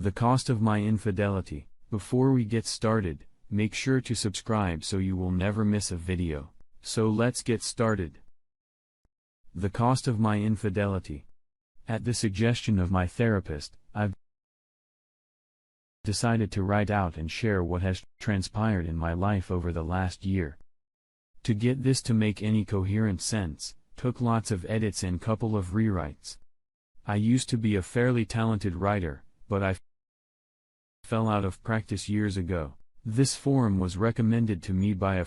The cost of my infidelity. Before we get started, make sure to subscribe so you will never miss a video. So let's get started. The cost of my infidelity. At the suggestion of my therapist, I've decided to write out and share what has transpired in my life over the last year. To get this to make any coherent sense, took lots of edits and couple of rewrites. I used to be a fairly talented writer, but I fell out of practice years ago. This forum was recommended to me by a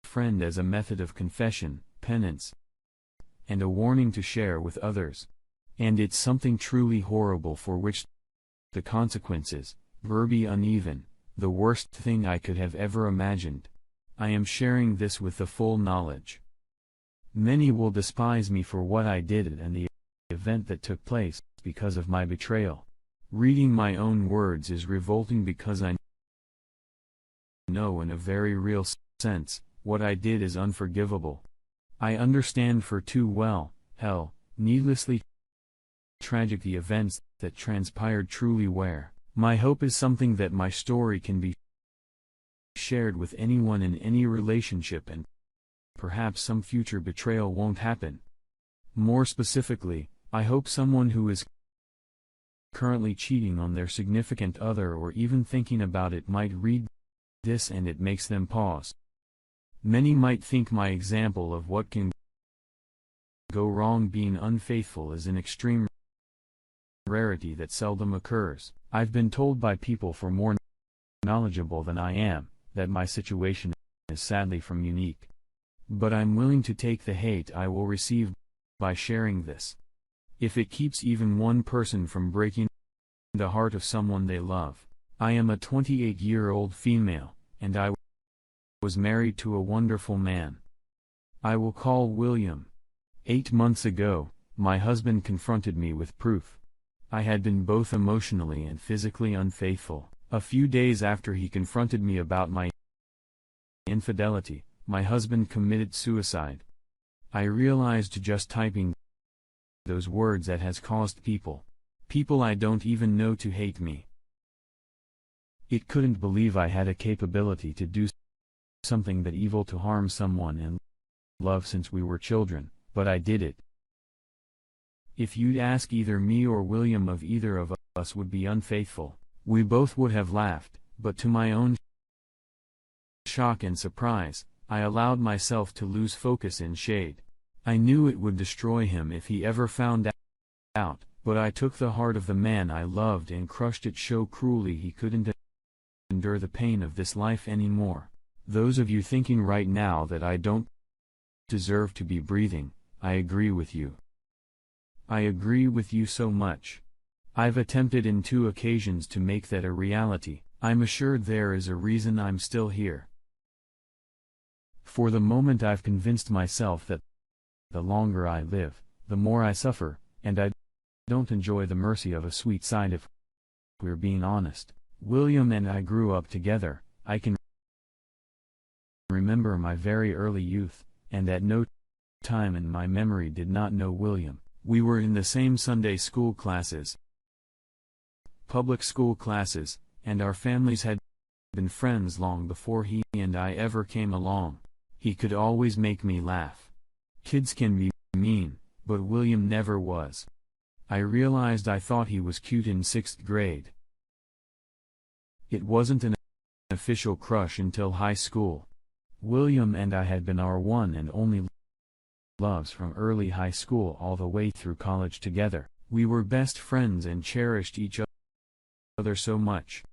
friend as a method of confession, penance, and a warning to share with others. And it's something truly horrible for which the consequences will be uneven, the worst thing I could have ever imagined. I am sharing this with the full knowledge. Many will despise me for what I did and the event that took place because of my betrayal. Reading my own words is revolting because I know in a very real sense, what I did is unforgivable. I understand for too well, hell, needlessly tragic the events that transpired truly were. My hope is something that my story can be shared with anyone in any relationship, and perhaps some future betrayal won't happen. More specifically, I hope someone who is currently cheating on their significant other or even thinking about it might read this and it makes them pause. Many might think my example of what can go wrong being unfaithful is an extreme rarity that seldom occurs. I've been told by people far more knowledgeable than I am, that my situation is sadly from unique. But I'm willing to take the hate I will receive by sharing this. If it keeps even one person from breaking the heart of someone they love. I am a 28-year-old female, and I was married to a wonderful man. I will call William. 8 months ago, my husband confronted me with proof. I had been both emotionally and physically unfaithful. A few days after he confronted me about my infidelity, my husband committed suicide. I realized just typing those words that has caused people I don't even know to hate me. It couldn't believe I had a capability to do something that evil, to harm someone and love since we were children, but I did it. If you'd ask either me or William of either of us would be unfaithful, we both would have laughed, but to my own shock and surprise, I allowed myself to lose focus in shade. I knew it would destroy him if he ever found out, but I took the heart of the man I loved and crushed it so cruelly he couldn't endure the pain of this life anymore. Those of you thinking right now that I don't deserve to be breathing, I agree with you. I agree with you so much. I've attempted in 2 occasions to make that a reality. I'm assured there is a reason I'm still here. For the moment I've convinced myself that the longer I live, the more I suffer, and I don't enjoy the mercy of a sweet side if we're being honest. William and I grew up together. I can remember my very early youth, and at no time in my memory did not know William. We were in the same Sunday school classes, public school classes, and our families had been friends long before he and I ever came along. He could always make me laugh. Kids can be mean, but William never was. I realized I thought he was cute in 6th grade. It wasn't an official crush until high school. William and I had been our one and only loves from early high school all the way through college together. We were best friends and cherished each other so much.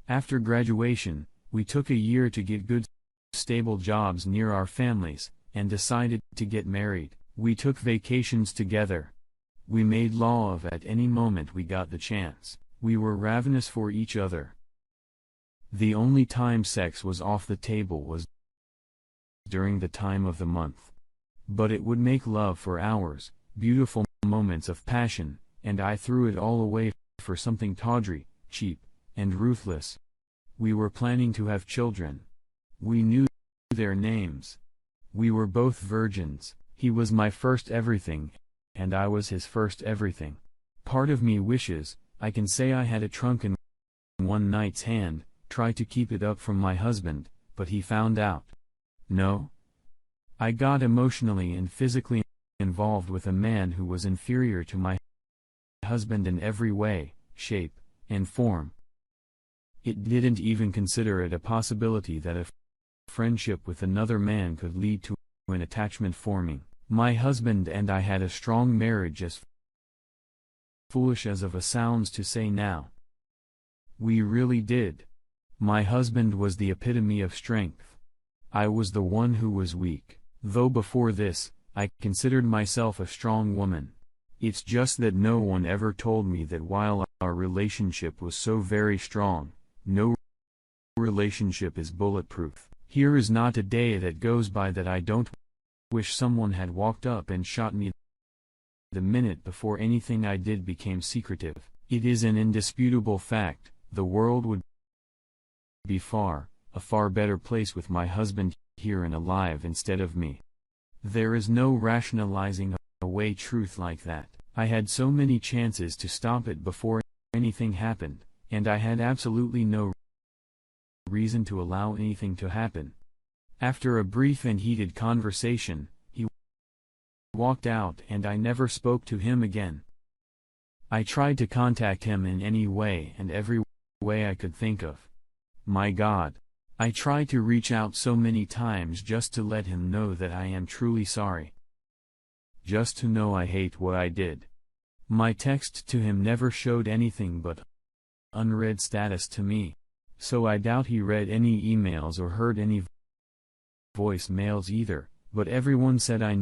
After graduation, we took a year to get good, stable jobs near our families, and decided to get married. We took vacations together. We made love at any moment we got the chance. We were ravenous for each other. The only time sex was off the table was during the time of the month. But it would make love for hours, beautiful moments of passion, and I threw it all away for something tawdry, cheap, and ruthless. We were planning to have children. We knew their names. We were both virgins. He was my first everything, and I was his first everything. Part of me wishes I can say I had a trunk in one night's hand, tried to keep it up from my husband, but he found out. No. I got emotionally and physically involved with a man who was inferior to my husband in every way, shape, and form. It didn't even consider it a possibility that a friendship with another man could lead to an attachment forming. My husband and I had a strong marriage, as foolish as it sounds to say now. We really did. My husband was the epitome of strength. I was the one who was weak, though before this, I considered myself a strong woman. It's just that no one ever told me that while our relationship was so very strong, no relationship is bulletproof. Here is not a day that goes by that I don't wish someone had walked up and shot me the minute before anything I did became secretive. It is an indisputable fact, the world would be a far better place with my husband here and alive instead of me. There is no rationalizing away truth like that. I had so many chances to stop it before anything happened, and I had absolutely no reason to allow anything to happen. After a brief and heated conversation, he walked out and I never spoke to him again. I tried to contact him in any way and every way I could think of. My God, I tried to reach out so many times just to let him know that I am truly sorry. Just to know I hate what I did. My text to him never showed anything but unread status to me, so I doubt he read any emails or heard any voicemails either, but everyone said I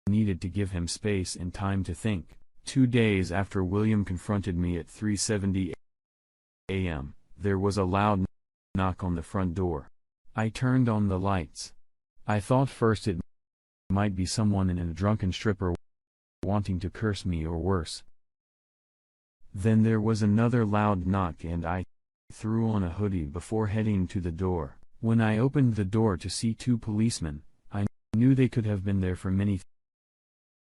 needed to give him space and time to think. 2 days after William confronted me at 3:70 a.m., there was a loud knock on the front door. I turned on the lights. I thought first it might be someone in a drunken stripper wanting to curse me or worse. Then there was another loud knock and I threw on a hoodie before heading to the door. When I opened the door to see 2 policemen, I knew they could have been there for many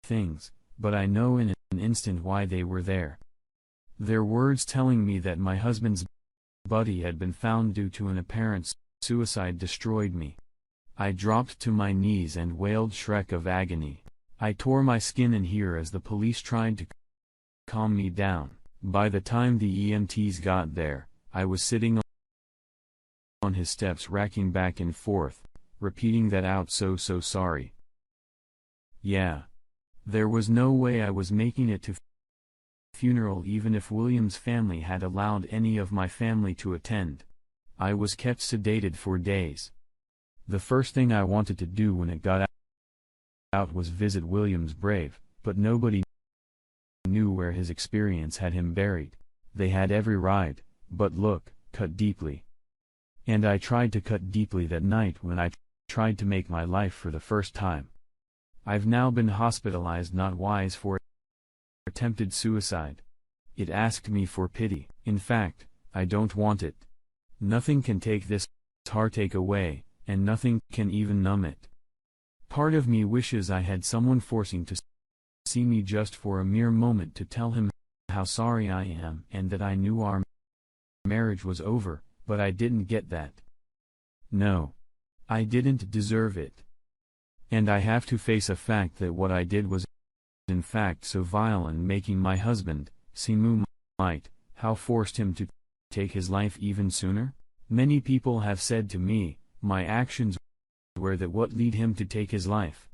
things, but I know in an instant why they were there. Their words telling me that my husband's body had been found due to an apparent suicide destroyed me. I dropped to my knees and wailed shriek of agony. I tore my skin in here as the police tried to calm me down. By the time the EMTs got there, I was sitting on his steps racking back and forth, repeating that out so sorry. Yeah. There was no way I was making it to funeral even if William's family had allowed any of my family to attend. I was kept sedated for days. The first thing I wanted to do when it got out was visit William's grave, but nobody knew where his experience had him buried. They had every right, but look, cut deeply. And I tried to cut deeply that night when I tried to make my life for the first time. I've now been hospitalized not wise for attempted suicide. It asked me for pity. In fact, I don't want it. Nothing can take this heartache away, and nothing can even numb it. Part of me wishes I had someone forcing to see me just for a mere moment to tell him how sorry I am and that I knew our marriage was over, but I didn't get that. No. I didn't deserve it. And I have to face a fact that what I did was in fact so vile and making my husband, Simu might, how forced him to take his life even sooner? Many people have said to me, my actions were that what lead him to take his life.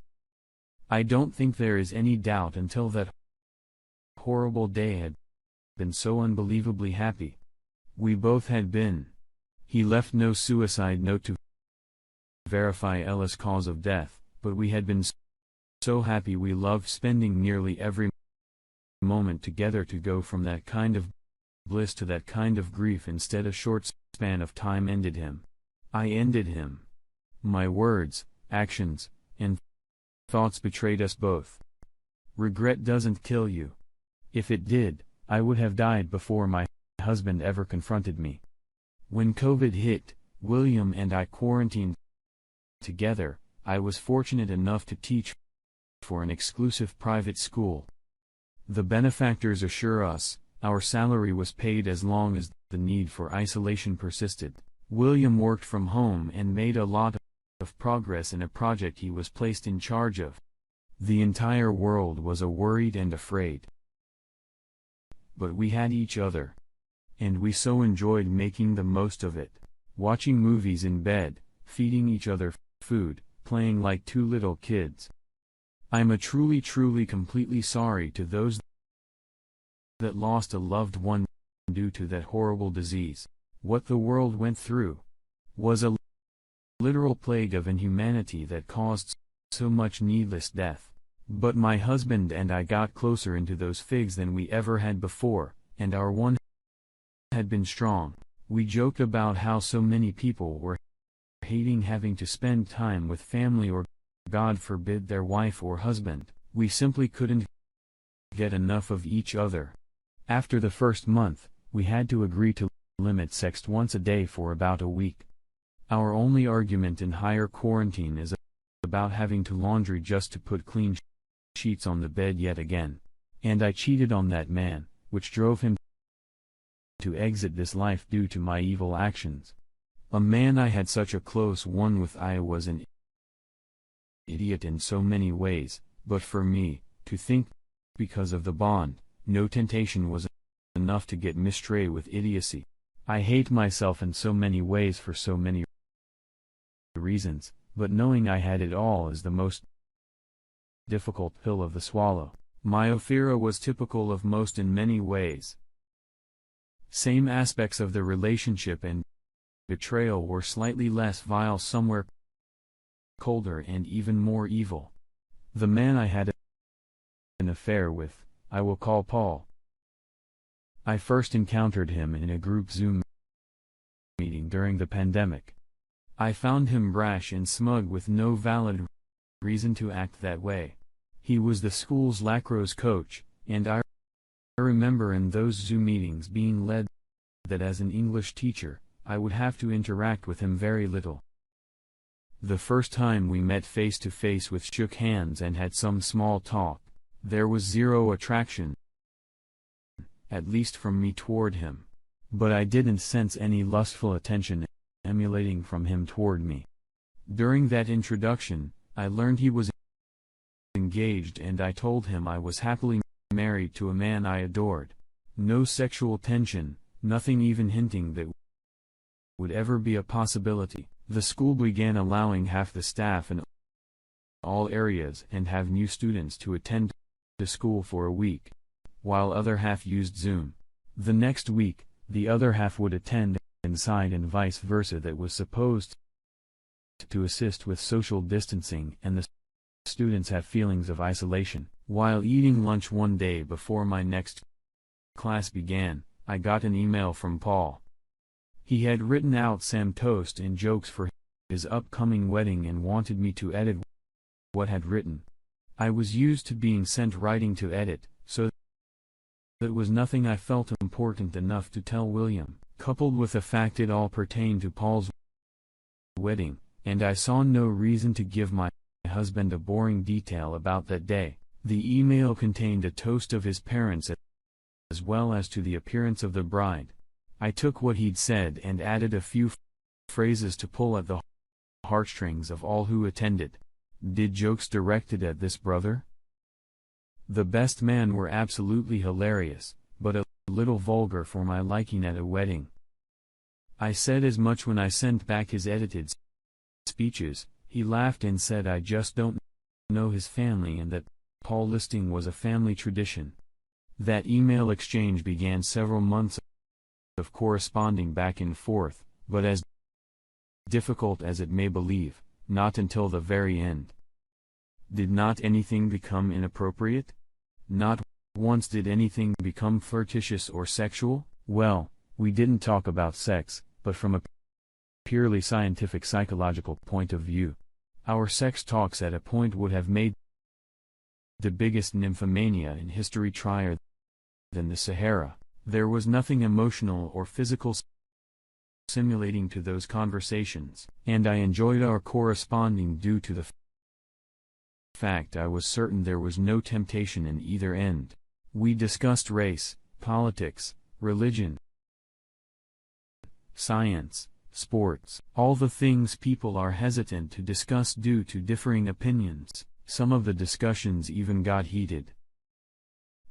I don't think there is any doubt until that horrible day had been so unbelievably happy. We both had been. He left no suicide note to verify Ella's cause of death, but we had been so happy. We loved spending nearly every moment together. To go from that kind of bliss to that kind of grief instead a short span of time ended him. I ended him. My words, actions, and thoughts betrayed us both. Regret doesn't kill you. If it did, I would have died before my husband ever confronted me. When COVID hit, William and I quarantined together. I was fortunate enough to teach for an exclusive private school. The benefactors assure us, Our salary was paid as long as the need for isolation persisted. William worked from home and made a lot of progress in a project he was placed in charge of. The entire world was worried and afraid. But we had each other. And we so enjoyed making the most of it. Watching movies in bed, feeding each other food, playing like two little kids. I'm truly completely sorry to those that lost a loved one due to that horrible disease. What the world went through was a literal plague of inhumanity that caused so much needless death. But my husband and I got closer into those figs than we ever had before, and our one had been strong. We joked about how so many people were hating having to spend time with family or, God forbid, their wife or husband. We simply couldn't get enough of each other. After the first month, we had to agree to limit sex once a day for about a week. Our only argument in higher quarantine is about having to laundry just to put clean sheets on the bed yet again. And I cheated on that man, which drove him to exit this life due to my evil actions. A man I had such a close one with. I was an idiot in so many ways, but for me, to think, because of the bond, no temptation was enough to get me astray with idiocy. I hate myself in so many ways for so many reasons, but knowing I had it all is the most difficult pill of the swallow. My affair was typical of most in many ways. Same aspects of the relationship and betrayal were slightly less vile, somewhere colder and even more evil. The man I had an affair with, I will call Paul. I first encountered him in a group Zoom meeting during the pandemic. I found him brash and smug with no valid reason to act that way. He was the school's lacrosse coach, and I remember in those Zoom meetings being led that as an English teacher, I would have to interact with him very little. The first time we met face to face, we shook hands and had some small talk. There was zero attraction, at least from me toward him. But I didn't sense any lustful attention emanating from him toward me. During that introduction, I learned he was engaged, and I told him I was happily married to a man I adored. No sexual tension, nothing even hinting that would ever be a possibility. The school began allowing half the staff in all areas and have new students to attend the school for a week, while other half used Zoom. The next week, the other half would attend inside and vice versa. That was supposed to assist with social distancing and the students have feelings of isolation. While eating lunch one day before my next class began, I got an email from Paul. He had written out some toast and jokes for his upcoming wedding and wanted me to edit what had written. I was used to being sent writing to edit, so it was nothing I felt important enough to tell William, coupled with the fact it all pertained to Paul's wedding, and I saw no reason to give my husband a boring detail about that day. The email contained a toast of his parents as well as to the appearance of the bride. I took what he'd said and added a few phrases to pull at the heartstrings of all who attended. Did jokes directed at this brother? The best man were absolutely hilarious, but a little vulgar for my liking at a wedding. I said as much when I sent back his edited speeches. He laughed and said I just don't know his family and that Paul listing was a family tradition. That email exchange began several months of corresponding back and forth, but as difficult as it may believe, not until the very end. Did not anything become inappropriate? Not once did anything become flirtatious or sexual. Well, we didn't talk about sex, but from a purely scientific psychological point of view. Our sex talks at a point would have made the biggest nymphomania in history drier than the Sahara. There was nothing emotional or physical simulating to those conversations, and I enjoyed our corresponding due to the fact I was certain there was no temptation in either end. We discussed race, politics, religion, science, sports, all the things people are hesitant to discuss due to differing opinions. Some of the discussions even got heated.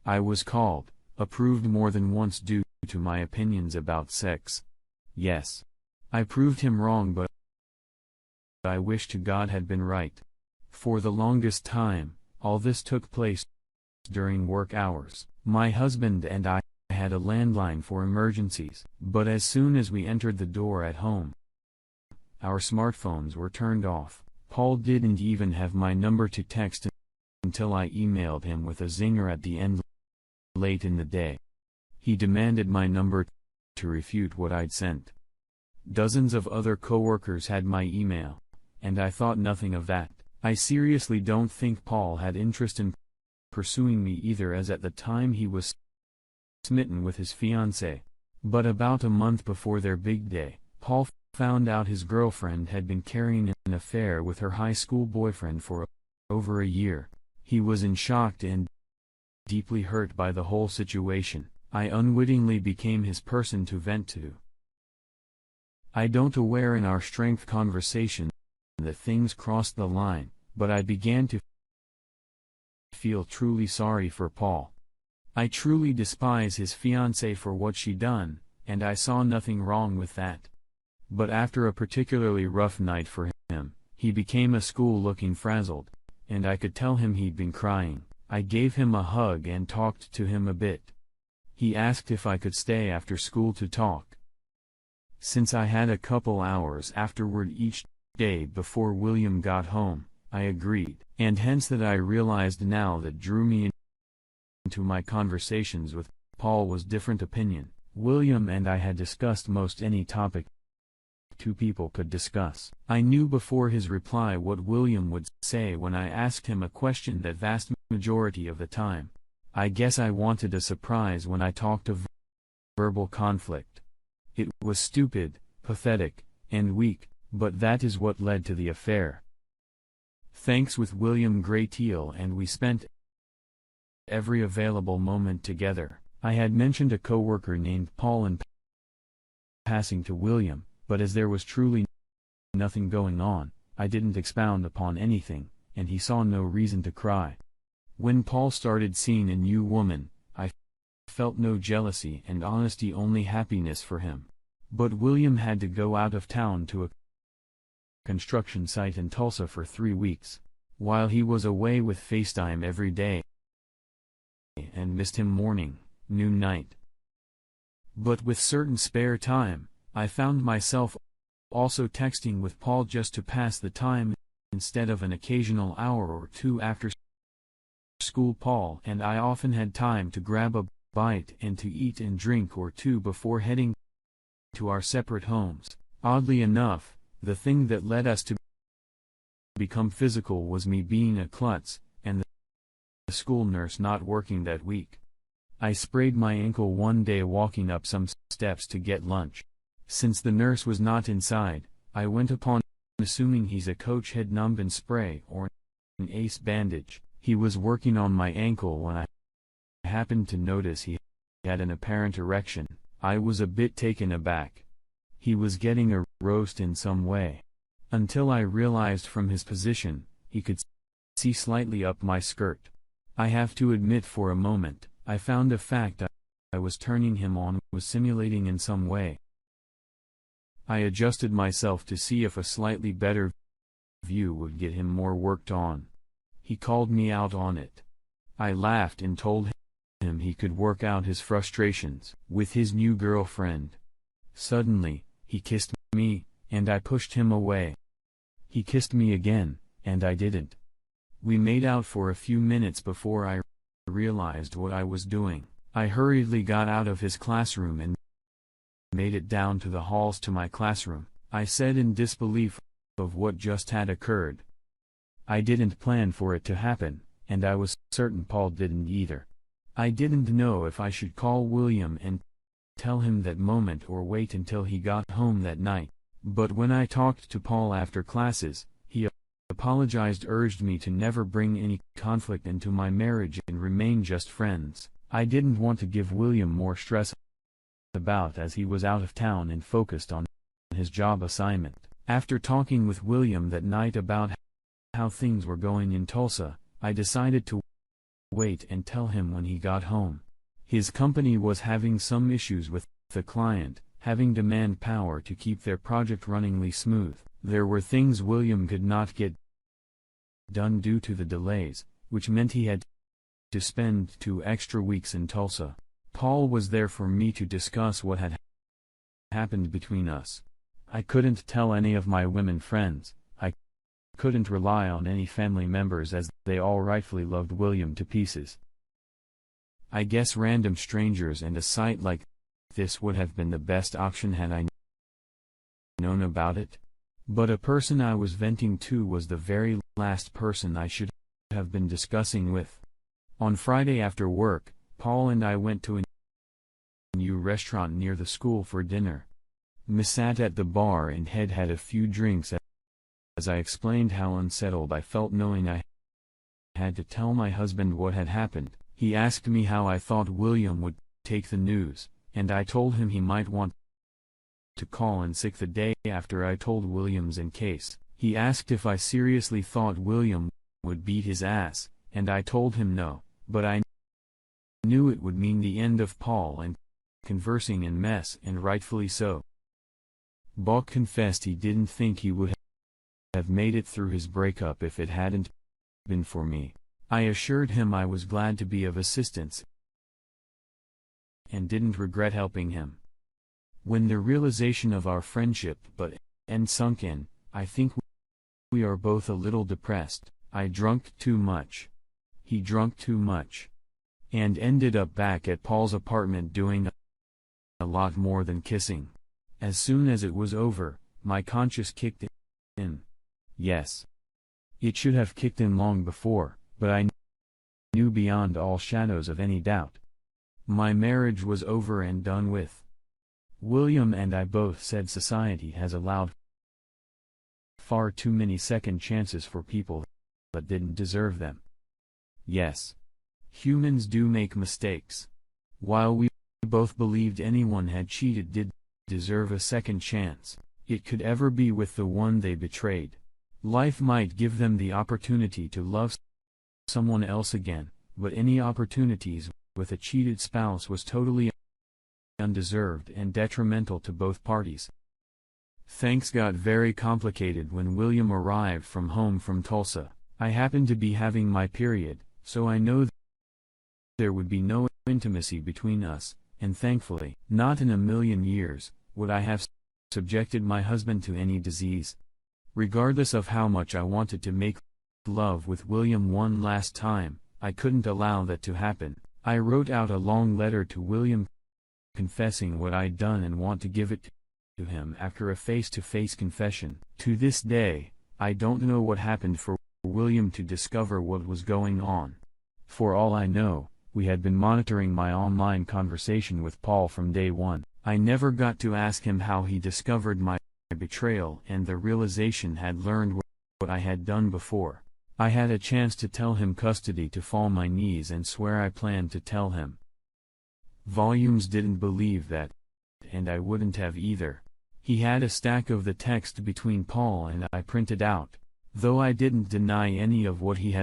I was called, approved more than once due to my opinions about sex. Yes. I proved him wrong, but I wish to God had been right. For the longest time, all this took place during work hours. My husband and I had a landline for emergencies, but as soon as we entered the door at home, our smartphones were turned off. Paul didn't even have my number to text until I emailed him with a zinger at the end late in the day. He demanded my number to refute what I'd sent. Dozens of other coworkers had my email, and I thought nothing of that. I seriously don't think Paul had interest in pursuing me either, as at the time he was smitten with his fiancée. But about a month before their big day, Paul found out his girlfriend had been carrying an affair with her high school boyfriend for over a year. He was in shock and deeply hurt by the whole situation. I unwittingly became his person to vent to. I don't aware in our strength conversation that things crossed the line, but I began to feel truly sorry for Paul. I truly despise his fiancée for what she done, and I saw nothing wrong with that. But after a particularly rough night for him, he became a school looking frazzled, and I could tell him he'd been crying. I gave him a hug and talked to him a bit. He asked if I could stay after school to talk. Since I had a couple hours afterward each day before William got home, I agreed, and hence that I realized now that drew me into my conversations with Paul was different opinion. William and I had discussed most any topic two people could discuss. I knew before his reply what William would say when I asked him a question that vast majority of the time. I guess I wanted a surprise when I talked of verbal conflict. It was stupid, pathetic, and weak, but that is what led to the affair. Thanks with William great deal, and we spent every available moment together. I had mentioned a coworker named Paul in passing to William, but as there was truly nothing going on, I didn't expound upon anything, and he saw no reason to cry. When Paul started seeing a new woman, I felt no jealousy and honesty, only happiness for him. But William had to go out of town to a construction site in Tulsa for 3 weeks. While he was away with FaceTime every day and missed him morning, noon, night. But with certain spare time, I found myself also texting with Paul just to pass the time instead of an occasional hour or two after school. Paul and I often had time to grab a bite and to eat and drink or two before heading to our separate homes. Oddly enough, the thing that led us to become physical was me being a klutz, and the school nurse not working that week. I sprained my ankle one day walking up some steps to get lunch. Since the nurse was not inside, I went upon assuming he's a coach head numb and spray or an ace bandage. He was working on my ankle when I happened to notice he had an apparent erection. I was a bit taken aback. He was getting a roast in some way. Until I realized from his position, he could see slightly up my skirt. I have to admit for a moment, I found the fact I was turning him on was simulating in some way. I adjusted myself to see if a slightly better view would get him more worked on. He called me out on it. I laughed and told him he could work out his frustrations with his new girlfriend. Suddenly, he kissed me, and I pushed him away. He kissed me again, and I didn't. We made out for a few minutes before I realized what I was doing. I hurriedly got out of his classroom and made it down to the halls to my classroom. I said in disbelief of what just had occurred. I didn't plan for it to happen, and I was certain Paul didn't either. I didn't know if I should call William and tell him that moment or wait until he got home that night. But when I talked to Paul after classes, he apologized, urged me to never bring any conflict into my marriage and remain just friends. I didn't want to give William more stress about as he was out of town and focused on his job assignment. After talking with William that night about how things were going in Tulsa, I decided to wait and tell him when he got home. His company was having some issues with the client, having demand power to keep their project runningly smooth. There were things William could not get done due to the delays, which meant he had to spend 2 extra weeks in Tulsa. Paul was there for me to discuss what had happened between us. I couldn't tell any of my women friends. I couldn't rely on any family members as they all rightfully loved William to pieces. I guess random strangers and a site like this would have been the best option had I known about it. But a person I was venting to was the very last person I should have been discussing with. On Friday after work, Paul and I went to a new restaurant near the school for dinner. We sat at the bar and had a few drinks as I explained how unsettled I felt knowing I had to tell my husband what had happened. He asked me how I thought William would take the news, and I told him he might want to call in sick the day after I told Williams in case. He asked if I seriously thought William would beat his ass, and I told him no, but I knew it would mean the end of Paul and conversing in mess, and rightfully so. Buck confessed he didn't think he would have made it through his breakup if it hadn't been for me. I assured him I was glad to be of assistance and didn't regret helping him. When the realization of our friendship sunk in, I think we are both a little depressed. I drunk too much. He drunk too much. And ended up back at Paul's apartment doing a lot more than kissing. As soon as it was over, my conscience kicked in. Yes. It should have kicked in long before, but I knew beyond all shadows of any doubt. My marriage was over and done with. William and I both said society has allowed far too many second chances for people that didn't deserve them. Yes. Humans do make mistakes. While we both believed anyone had cheated did deserve a second chance, it could ever be with the one they betrayed. Life might give them the opportunity to love someone else again, but any opportunities with a cheated spouse was totally undeserved and detrimental to both parties. Things got very complicated when William arrived from home from Tulsa. I happened to be having my period, so I know there would be no intimacy between us, and thankfully, not in a million years, would I have subjected my husband to any disease. Regardless of how much I wanted to make love with William one last time, I couldn't allow that to happen. I wrote out a long letter to William confessing what I'd done and want to give it to him after a face-to-face confession. To this day, I don't know what happened for William to discover what was going on. For all I know, we had been monitoring my online conversation with Paul from day one. I never got to ask him how he discovered my betrayal and the realization had learned what I had done before. I had a chance to tell him custody to fall my knees and swear I planned to tell him. Volumes didn't believe that, and I wouldn't have either. He had a stack of the text between Paul and I printed out, though I didn't deny any of what he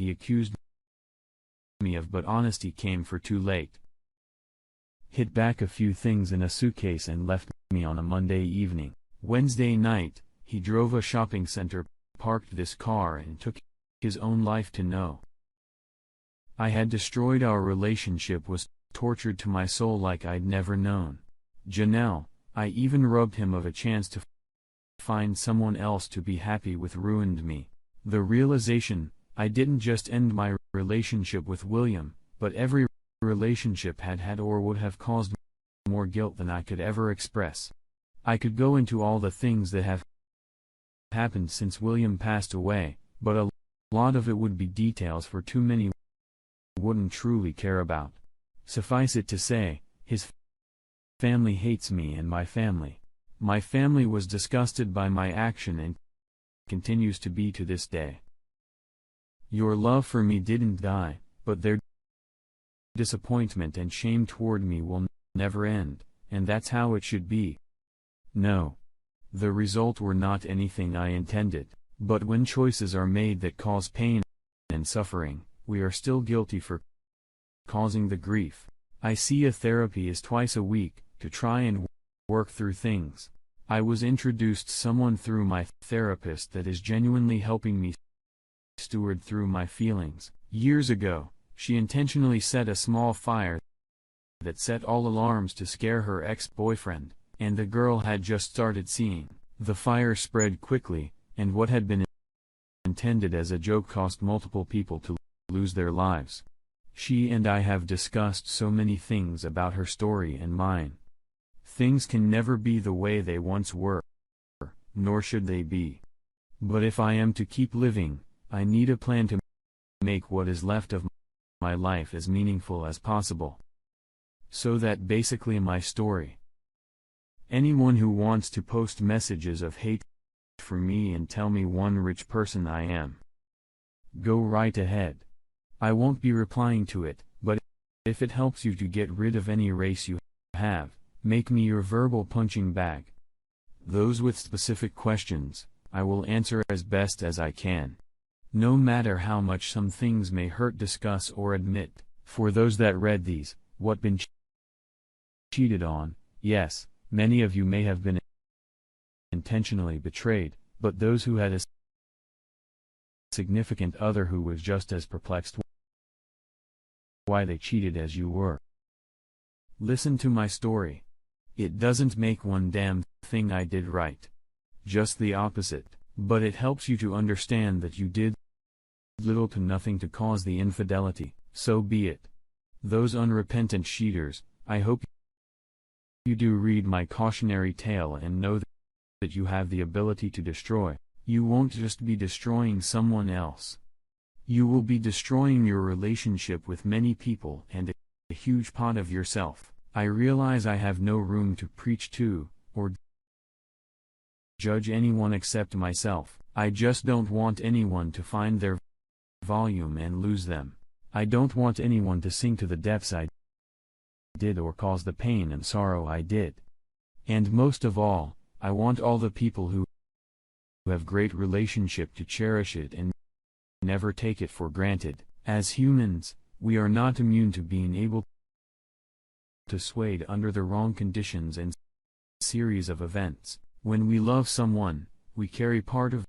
accused me of, but honesty came for too late. Hid back a few things in a suitcase and left me on a Monday evening. Wednesday night, he drove a shopping center, parked this car and took his own life to know. I had destroyed our relationship, was tortured to my soul like I'd never known. Janelle, I even robbed him of a chance to find someone else to be happy with, ruined me. The realization, I didn't just end my relationship with William, but every relationship had or would have caused more guilt than I could ever express. I could go into all the things that have happened since William passed away, but a lot of it would be details for too many wouldn't truly care about. Suffice it to say, his family hates me and my family. My family was disgusted by my action and continues to be to this day. Your love for me didn't die, but their disappointment and shame toward me will never end, and that's how it should be. No. The result were not anything I intended, but when choices are made that cause pain and suffering, we are still guilty for causing the grief. I see a therapy is twice a week, to try and work through things. I was introduced someone through my therapist that is genuinely helping me steward through my feelings. Years ago, she intentionally set a small fire that set all alarms to scare her ex-boyfriend, and the girl had just started seeing. The fire spread quickly, and what had been intended as a joke caused multiple people to lose their lives. She and I have discussed so many things about her story and mine. Things can never be the way they once were, nor should they be. But if I am to keep living, I need a plan to make what is left of my life as meaningful as possible. So that basically my story. Anyone who wants to post messages of hate for me and tell me one rich person I am, go right ahead. I won't be replying to it, but if it helps you to get rid of any race you have, make me your verbal punching bag. Those with specific questions, I will answer as best as I can. No matter how much some things may hurt, discuss or admit. For those that read these, what been cheated on, yes, many of you may have been intentionally betrayed, but those who had a significant other who was just as perplexed why they cheated as you were. Listen to my story. It doesn't make one damn thing I did right. Just the opposite, but it helps you to understand that you did little to nothing to cause the infidelity, so be it. Those unrepentant cheaters, I hope you do read my cautionary tale and know that you have the ability to destroy. You won't just be destroying someone else. You will be destroying your relationship with many people and a huge part of yourself. I realize I have no room to preach to, or judge anyone except myself. I just don't want anyone to find their volume and lose them. I don't want anyone to sink to the depths I did or cause the pain and sorrow I did. And most of all, I want all the people who have great relationship to cherish it and never take it for granted. As humans, we are not immune to being able to swayed under the wrong conditions and series of events. When we love someone, we carry part of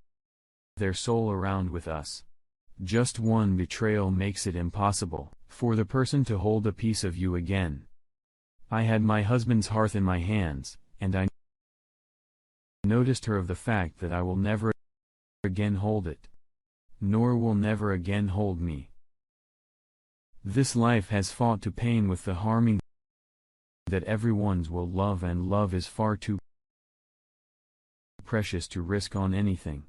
their soul around with us. Just one betrayal makes it impossible for the person to hold a piece of you again. I had my husband's hearth in my hands, and I noticed her of the fact that I will never again hold it, nor will never again hold me. This life has fought to pain with the harming that everyone's will love, and love is far too precious to risk on anything.